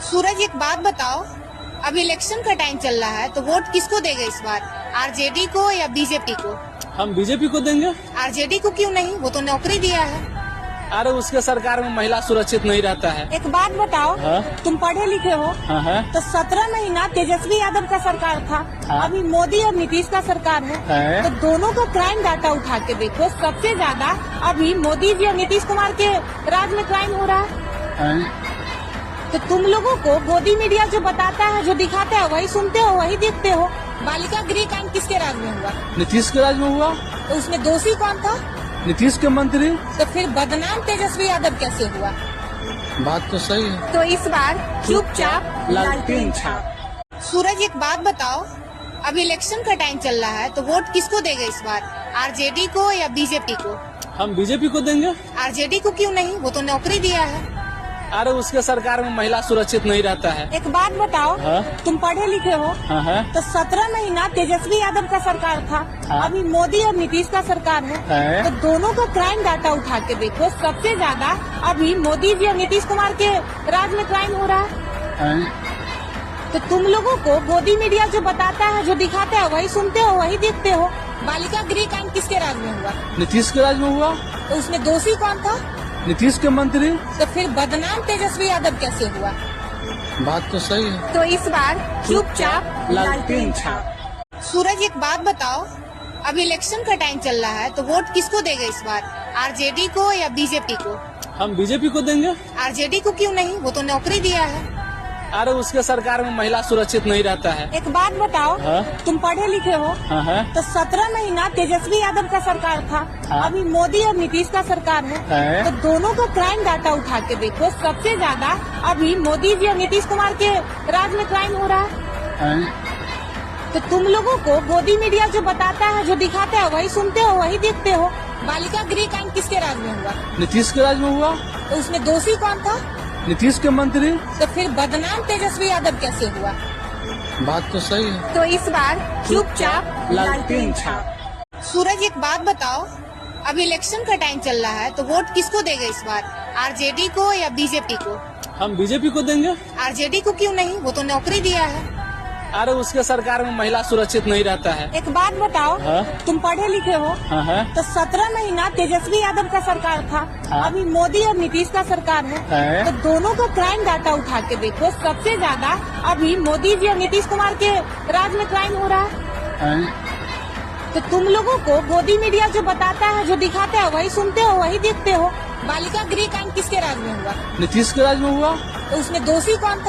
सूरज, एक बात बताओ, अब इलेक्शन का टाइम चल रहा है तो वोट किसको देगा इस बार? आरजेडी को या बीजेपी को? हम बीजेपी को देंगे। आरजेडी को क्यों नहीं? वो तो नौकरी दिया है। अरे उसके सरकार में महिला सुरक्षित नहीं रहता है। एक बात बताओ, हाँ? तुम पढ़े लिखे हो, हाँ। तो 17 महीना तेजस्वी यादव का सरकार था, हाँ? अभी मोदी और नीतीश का सरकार है, हाँ? तो दोनों का क्राइम डाटा उठा के देखो, सबसे ज्यादा अभी मोदी जी और नीतीश कुमार के राज में क्राइम हो रहा है। तो तुम लोगों को गोदी मीडिया जो बताता है, जो दिखाता है, वही सुनते हो, वही देखते हो। बालिका गृह कांड किसके राज में हुआ? नीतीश के राज में हुआ। तो उसमें दोषी कौन था? नीतीश के मंत्री। तो फिर बदनाम तेजस्वी यादव कैसे हुआ? बात तो सही है। तो इस बार चुपचाप लालटेन छाप। सूरज, एक बात बताओ, अब इलेक्शन का टाइम चल रहा है तो वोट किसको देगा इस बार? आरजेडी को या बीजेपी को? हम बीजेपी को देंगे। आरजेडी को क्यों नहीं? वो तो नौकरी दिया है। अरे उसके सरकार में महिला सुरक्षित नहीं रहता है। एक बात बताओ, हाँ? तुम पढ़े लिखे हो, हाँ? तो 17 महीना तेजस्वी यादव का सरकार था, हाँ? अभी मोदी और नीतीश का सरकार है, हाँ? तो दोनों का क्राइम डाटा उठा के देखो, सबसे ज्यादा अभी मोदी जी और नीतीश कुमार के राज में क्राइम हो रहा है। तो तुम लोगों को गोदी मीडिया जो बताता है, जो दिखाता है, वही सुनते हो, वही देखते हो। बालिका गृह कांड किसके राज में हुआ? नीतीश के राज में हुआ। तो उसमें दोषी कौन था? नीतीश के मंत्री। तो फिर बदनाम तेजस्वी यादव कैसे हुआ? बात तो सही है। तो इस बार चुपचाप लालटेन छाप। सूरज, एक बात बताओ, अब इलेक्शन का टाइम चल रहा है तो वोट किसको देगा इस बार? आरजेडी को या बीजेपी को? हम बीजेपी को देंगे। आरजेडी को क्यों नहीं? वो तो नौकरी दिया है। अरे उसके सरकार में महिला सुरक्षित नहीं रहता है। एक बात बताओ, हाँ? तुम पढ़े लिखे हो, हाँ? तो 17 महीना तेजस्वी यादव का सरकार था, हाँ? अभी मोदी और नीतीश का सरकार है, हाँ? तो दोनों का क्राइम डाटा उठा के देखो, सबसे ज्यादा अभी मोदी जी और नीतीश कुमार के राज में क्राइम हो रहा है। तो तुम लोगों को गोदी मीडिया जो बताता है, जो दिखाता है, वही सुनते हो, वही देखते हो। बालिका गृह कांड किसके राज में हुआ? नीतीश के राज में हुआ। तो उसमें दोषी कौन था? नीतीश के मंत्री। तो फिर बदनाम तेजस्वी यादव कैसे हुआ? बात तो सही है। तो इस बार चुपचाप लालटेन छाप। सूरज, एक बात बताओ, अब इलेक्शन का टाइम चल रहा है तो वोट किसको देगा इस बार? आरजेडी को या बीजेपी को? हम बीजेपी को देंगे। आरजेडी को क्यों नहीं? वो तो नौकरी दिया है। अरे उसके सरकार में महिला सुरक्षित नहीं रहता है। एक बात बताओ, हाँ? तुम पढ़े लिखे हो, हाँ? तो 17 महीना तेजस्वी यादव का सरकार था, हाँ? अभी मोदी और नीतीश का सरकार है, हाँ? तो दोनों का क्राइम डाटा उठा के देखो, सबसे ज्यादा अभी मोदी जी और नीतीश कुमार के राज में क्राइम हो रहा है। तो तुम लोगों को गोदी मीडिया जो बताता है, जो दिखाता है, वही सुनते हो, वही देखते हो। बालिका गृह कांड किसके राज में हुआ? नीतीश के राज में हुआ। तो उसमें दोषी कौन था?